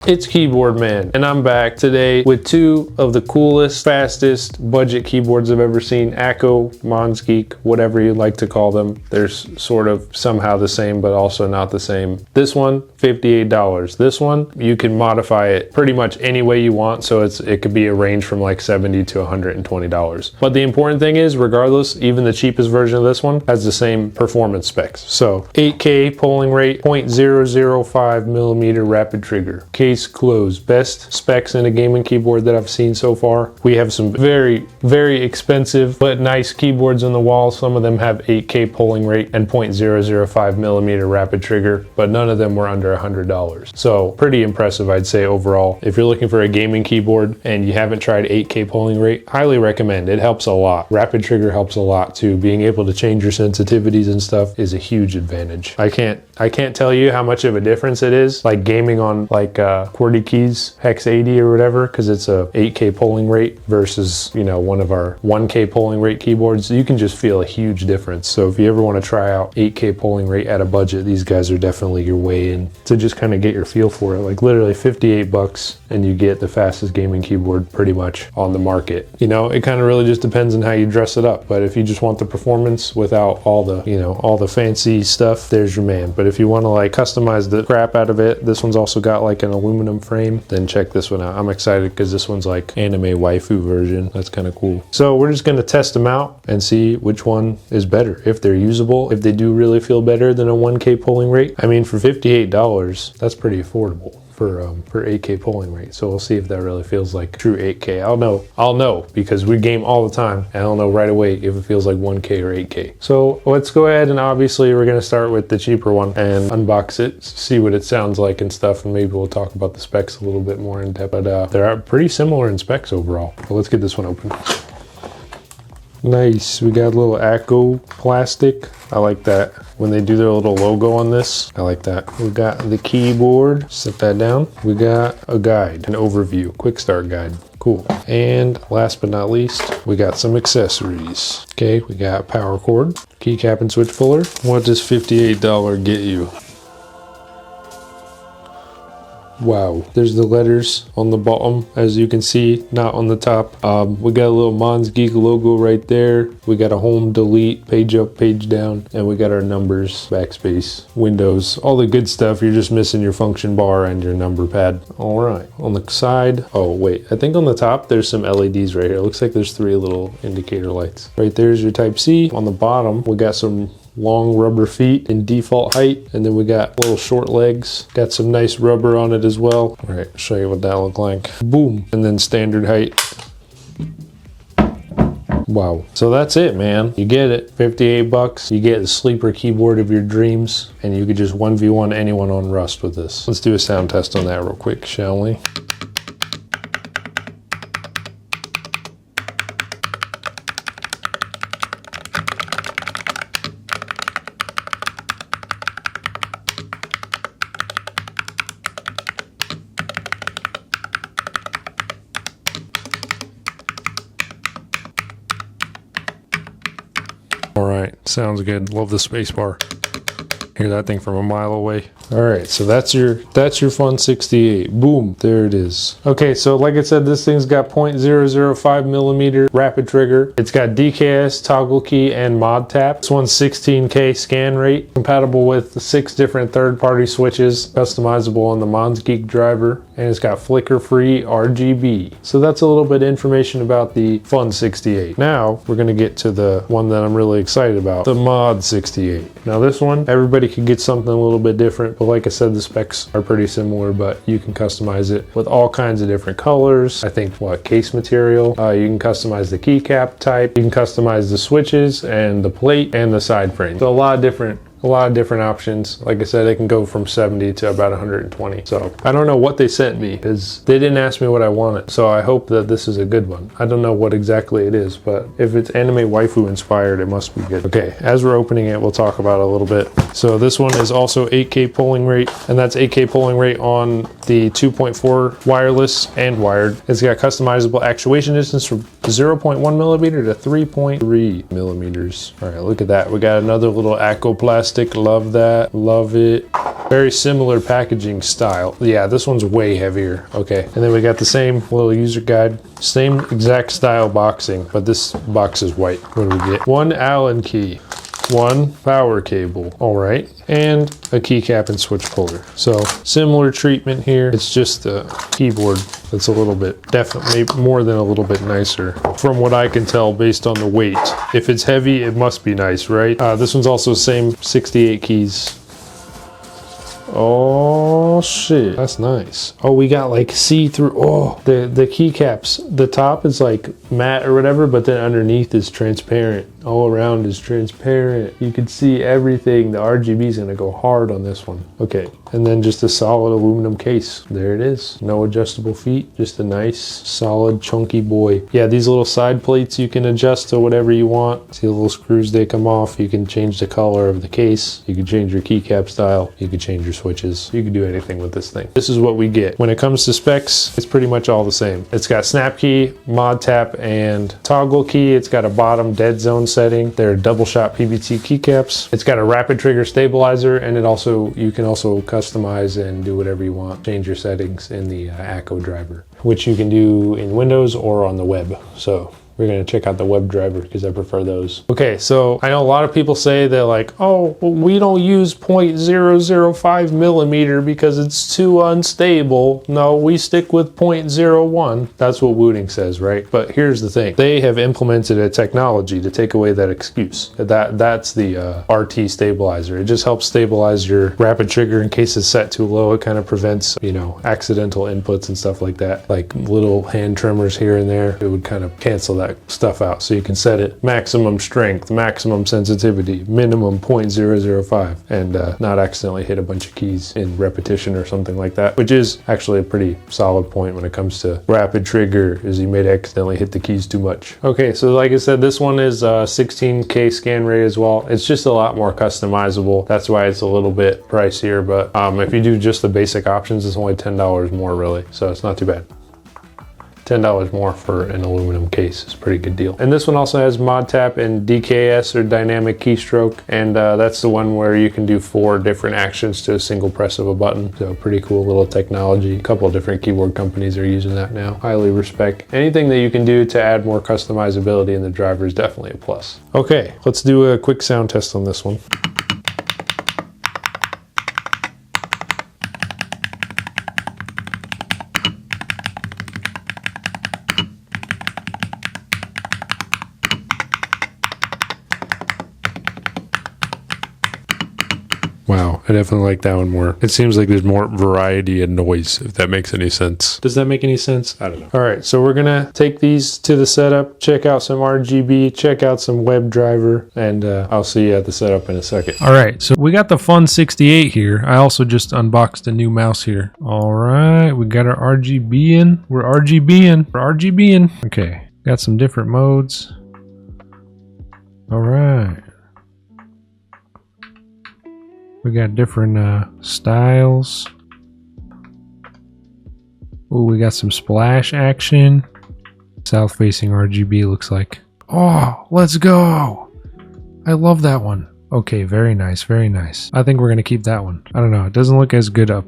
It's Keyboard Man, and I'm back today with two of the coolest, fastest budget keyboards I've ever seen. Akko, MonsGeek, whatever you like to call them. They're sort of somehow the same, but also not the same. This one, $58. This one, you can modify it pretty much any way you want, so it could be a range from like $70 to $120. But the important thing is, regardless, even the cheapest version of this one has the same performance specs. So 8K polling rate, 0.005 millimeter rapid trigger. Case closed. Best specs in a gaming keyboard that I've seen so far. We have some very, very expensive but nice keyboards on the wall. Some of them have 8K polling rate and 0.005 millimeter rapid trigger, but none of them were under $100. So pretty impressive, I'd say, overall. If you're looking for a gaming keyboard and you haven't tried 8K polling rate, highly recommend. It helps a lot. Rapid trigger helps a lot too. Being able to change your sensitivities and stuff is a huge advantage. I can't tell you how much of a difference it is, like gaming on like QWERTY keys Hex 80 or whatever, because it's a 8K polling rate versus, you know, one of our 1K polling rate keyboards. You can just feel a huge difference. So if you ever want to try out 8K polling rate at a budget, these guys are definitely your way in to just kind of get your feel for it. Like literally 58 bucks and you get the fastest gaming keyboard pretty much on the market. You know, it kind of really just depends on how you dress it up. But if you just want the performance without all the, you know, all the fancy stuff, there's your man. But if you want to like customize the crap out of it, this one's also got like an aluminum frame, then check this one out. I'm excited because this one's like anime waifu version. That's kind of cool. So we're just going to test them out and see which one is better, if they're usable, if they do really feel better than a 1K polling rate. I mean, for $58, that's pretty affordable for 8K polling rate. So we'll see if that really feels like true 8K. I'll know because we game all the time and I'll know right away if it feels like 1K or 8K. So let's go ahead and obviously we're gonna start with the cheaper one and unbox it, see what it sounds like and stuff, and maybe we'll talk about the specs a little bit more in depth. But they're pretty similar in specs overall. But let's get this one open. Nice, we got a little Akko plastic. I like that. When they do their little logo on this, I like that. We got the keyboard, set that down. We got a guide, an overview, quick start guide. Cool. And last but not least, we got some accessories. Okay, we got power cord, keycap and switch puller. What does $58 get you? Wow, there's the letters on the bottom, as you can see, not on the top. We got a little MonsGeek logo right there. We got a home, delete, page up, page down, and we got our numbers, backspace, windows, all the good stuff. You're just missing your function bar and your number pad. All right, on the side, oh wait, I think on the top there's some LEDs right here. It looks like there's 3 little indicator lights. Right there's your Type C. On the bottom, we got some long rubber feet in default height, and then we got little short legs, got some nice rubber on it as well. All right, show you what that look like. Boom. And then standard height. Wow. So that's it, man. You get it. 58 bucks. You get the sleeper keyboard of your dreams, and you could just 1v1 anyone on Rust with this. Let's do a sound test on that real quick, shall we? All right, sounds good. Love the space bar. Hear that thing from a mile away. All right, so that's your FUN68. Boom, there it is. Okay, so like I said, this thing's got 0.005 millimeter rapid trigger. It's got DKS, toggle key, and mod tap. This one's 16K scan rate, compatible with 6 different third-party switches, customizable on the MonsGeek driver, and it's got flicker-free RGB. So that's a little bit of information about the FUN68. Now, we're gonna get to the one that I'm really excited about, the MOD68. Now this one, everybody could get something a little bit different, but like I said, the specs are pretty similar, but you can customize it with all kinds of different colors. I think case material. You can customize the keycap type. You can customize the switches and the plate and the side frame. So a lot of different options. Like I said, it can go from 70 to about 120. So I don't know what they sent me because they didn't ask me what I wanted. So I hope that this is a good one. I don't know what exactly it is, but if it's anime waifu inspired, it must be good. Okay, as we're opening it, we'll talk about it a little bit. So this one is also 8K polling rate, and that's 8K polling rate on the 2.4 wireless and wired. It's got customizable actuation distance from 0.1 millimeter to 3.3 millimeters. All right, look at that. We got another little Akko plastic. Love that, love it. Very similar packaging style. Yeah, this one's way heavier. Okay, and then we got the same little user guide, same exact style boxing, but this box is white. What do we get? One Allen key, one power cable, all right, and a keycap and switch puller. So similar treatment here. It's just the keyboard that's a little bit, definitely more than a little bit nicer from what I can tell based on the weight. If it's heavy, it must be nice, right? This one's also same 68 keys. Oh shit, that's nice. Oh, we got like see-through. Oh, the keycaps, the top is like matte or whatever, but then underneath is transparent. All around is transparent. You can see everything. The RGB is gonna go hard on this one. Okay, and then just a solid aluminum case. There it is. No adjustable feet, just a nice, solid, chunky boy. Yeah, these little side plates you can adjust to whatever you want. See the little screws, they come off. You can change the color of the case. You can change your keycap style. You can change your switches. You can do anything with this thing. This is what we get. When it comes to specs, it's pretty much all the same. It's got snap key, mod tap, and toggle key. It's got a bottom dead zone setting. They're double shot PVT keycaps. It's got a rapid trigger stabilizer, and you can also customize and do whatever you want. Change your settings in the Akko driver, which you can do in Windows or on the web. So we're gonna check out the web driver because I prefer those. Okay, so I know a lot of people say they're like, oh, well, we don't use 0.005 millimeter because it's too unstable. No, we stick with 0.01. That's what Wooting says, right? But here's the thing. They have implemented a technology to take away that excuse. That's the RT stabilizer. It just helps stabilize your rapid trigger in case it's set too low. It kind of prevents, you know, accidental inputs and stuff like that. Like little hand tremors here and there. It would kind of cancel that stuff out. So you can set it maximum strength, maximum sensitivity, minimum 0.005, and not accidentally hit a bunch of keys in repetition or something like that, which is actually a pretty solid point when it comes to rapid trigger, is you may accidentally hit the keys too much. Okay, so like I said, this one is 16K scan rate as well. It's just a lot more customizable. That's why it's a little bit pricier, but if you do just the basic options, it's only $10 more really, so it's not too bad. $10 more for an aluminum case is a pretty good deal. And this one also has mod tap and DKS, or dynamic keystroke, and that's the one where you can do 4 different actions to a single press of a button. So pretty cool little technology. A couple of different keyboard companies are using that now. Highly respect. Anything that you can do to add more customizability in the driver is definitely a plus. Okay, let's do a quick sound test on this one. Wow, I definitely like that one more. It seems like there's more variety and noise, if that makes any sense. Does that make any sense? I don't know. All right, so we're gonna take these to the setup, check out some RGB, check out some web driver, and I'll see you at the setup in a second. All right, so we got the FUN68 here. I also just unboxed a new mouse here. All right, we got our RGB in. We're RGBing. Okay, got some different modes. All right. We got different styles. Oh, we got some splash action. South facing RGB looks like. Oh, let's go. I love that one. Okay, very nice, very nice. I think we're gonna keep that one. I don't know, it doesn't look as good up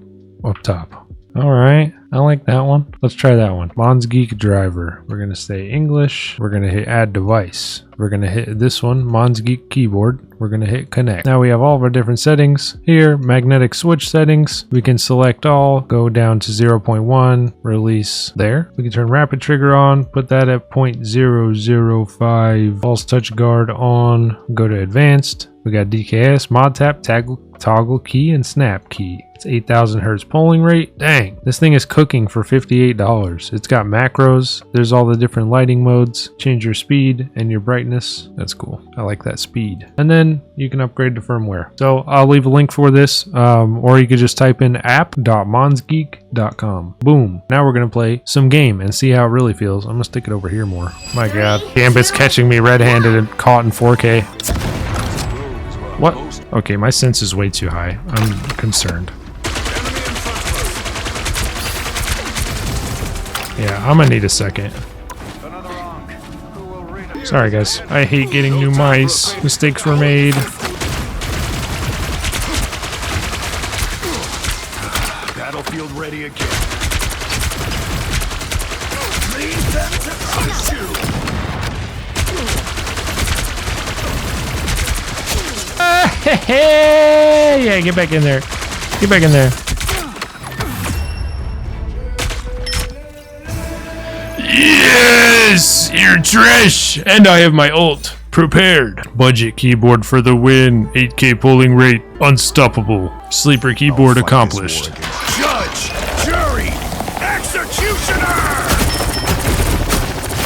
top. All right, I like that one. Let's try that one. MonsGeek driver. We're gonna stay English. We're gonna hit add device. We're gonna hit this one, MonsGeek keyboard. We're gonna hit connect. Now we have all of our different settings here. Magnetic switch settings. We can select all, go down to 0.1, release there. We can turn rapid trigger on, put that at 0.005. Pulse touch guard on, go to advanced. We got DKS, mod tap, toggle key, and snap key. It's 8,000 hertz polling rate. Dang, this thing is cooking for $58. It's got macros. There's all the different lighting modes. Change your speed and your brightness. That's cool. I like that speed. And then you can upgrade to firmware. So I'll leave a link for this, or you could just type in app.monsgeek.com. Boom. Now we're gonna play some game and see how it really feels. I'm gonna stick it over here more. My God, Gambit's catching me red-handed and caught in 4K. What? Okay, my sense is way too high. I'm concerned. Yeah, I'm gonna need a second. Sorry, guys. I hate getting new mice. Mistakes were made. Battlefield ready again. Leave them to crush you. Hey! Yeah, get back in there. Get back in there. Yes! You're trash! And I have my ult. Prepared. Budget keyboard for the win. 8K polling rate. Unstoppable. Sleeper keyboard accomplished. Judge, jury, executioner!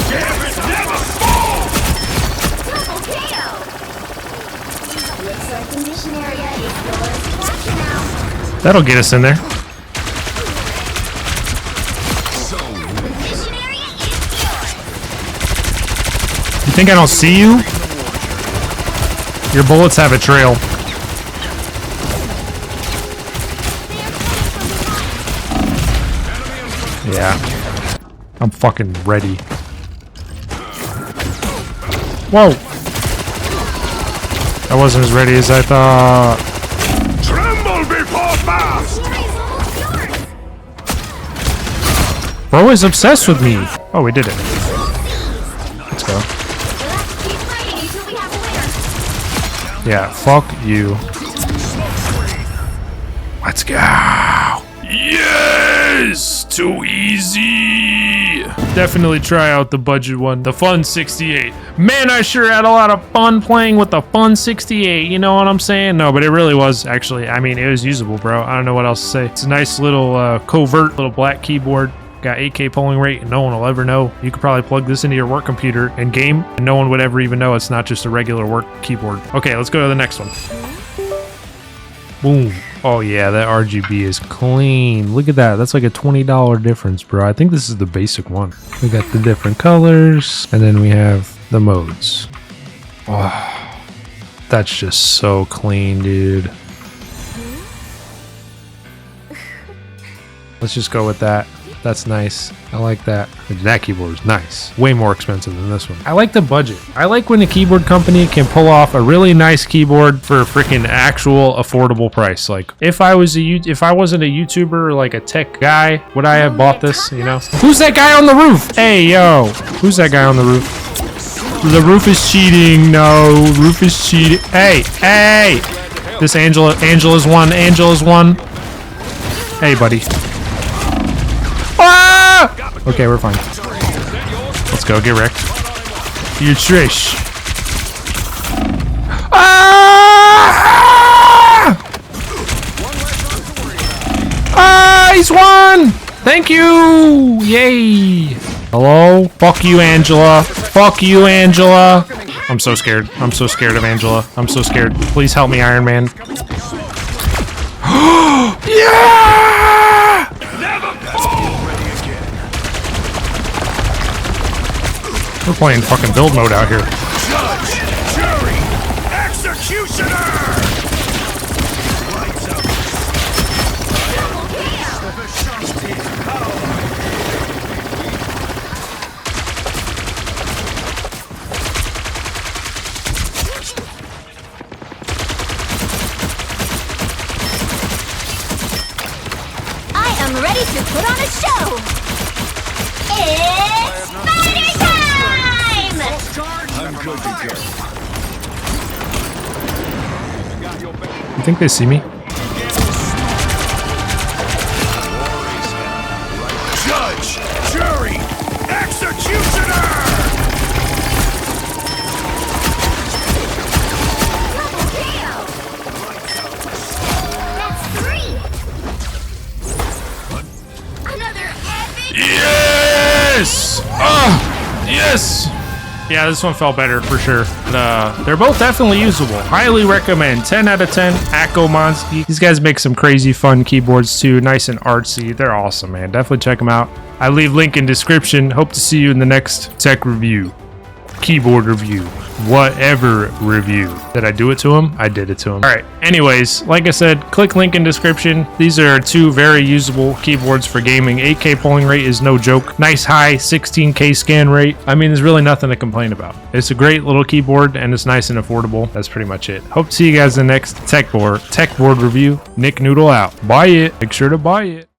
Damage never falls! Double KO! Looks like the mission area is yours to capture now. That'll get us in there. Mission area is yours. You think I don't see you? Your bullets have a trail. Yeah. I'm fucking ready. Whoa! I wasn't as ready as I thought. Tremble before fast! Bro is obsessed with me. Oh, we did it. Let's go. Let's keep fighting until we have a winner. Yeah, fuck you. Let's go. Yes! Too easy! Definitely try out the budget one, the FUN68. Man, I sure had a lot of fun playing with the FUN68, you know what I'm saying? No, but it really was, actually. I mean, it was usable, bro. I don't know what else to say. It's a nice little covert, little black keyboard. Got 8K polling rate, and no one will ever know. You could probably plug this into your work computer and game, and no one would ever even know it's not just a regular work keyboard. Okay, let's go to the next one. Boom. Oh yeah, that RGB is clean. Look at that. That's like a $20 difference, bro. I think this is the basic one. We got the different colors, and then we have the modes. Oh, that's just so clean, dude. Let's just go with that. That's nice. I like that. That keyboard is nice. Way more expensive than this one. I like the budget. I like when a keyboard company can pull off a really nice keyboard for a freaking actual affordable price. Like if I wasn't a YouTuber or like a tech guy, would I have bought this, you know? Who's that guy on the roof? Hey, yo. Who's that guy on the roof? The roof is cheating. No, roof is cheating. Hey, hey. This Angela's one. Angela's one. Hey, buddy. Ah! Okay, we're fine. Let's go, get wrecked. You're trash. Ah! Ah, he's won! Thank you! Yay! Hello? Fuck you, Angela. Fuck you, Angela. I'm so scared. I'm so scared of Angela. I'm so scared. Please help me, Iron Man. Yeah! We're playing fucking build mode out here. Judge, jury, executioner! Lights out. I am ready to put on a show. It's party time! I'm good to go. You think they see me? Judge, jury, executioner! Double KO! That's 3! Another epic... Yes! Oh, yes! Yeah, this one felt better for sure. They're both definitely usable. Highly recommend. 10 out of 10. Akko, MonsGeek. These guys make some crazy fun keyboards too. Nice and artsy. They're awesome, man. Definitely check them out. I leave link in description. Hope to see you in the next tech review. Keyboard review. whatever review. Did I do it to him? I did it to him. All right. Anyways, like I said, click link in description. These are two very usable keyboards for gaming. 8K polling rate is no joke. Nice high 16K scan rate. I mean, there's really nothing to complain about. It's a great little keyboard and it's nice and affordable. That's pretty much it. Hope to see you guys in the next tech board review. Nick Noodle out. Buy it. Make sure to buy it.